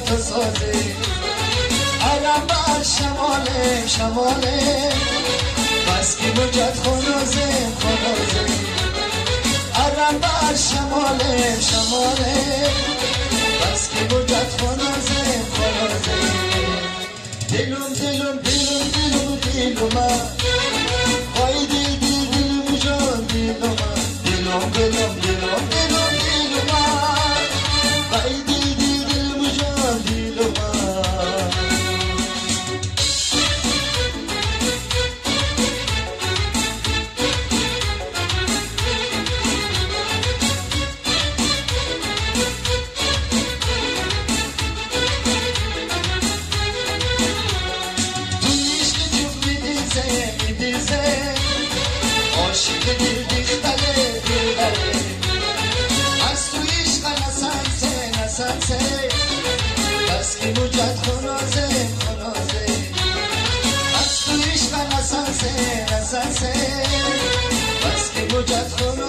تو سازه علم بر شماله شماله بس که مجد خنازه خنازه علم بر شماله شماله بس که مجد خنازه خنازه دلم دلم دلم دلم دلم وای دل دل دلم جان دلم دلم دلم دلم دلم دلم وای دل دل دلم جان دلم بس که مجد خنازه خنازه از تو عشق نسانسه نسانسه بس که مجد خنازه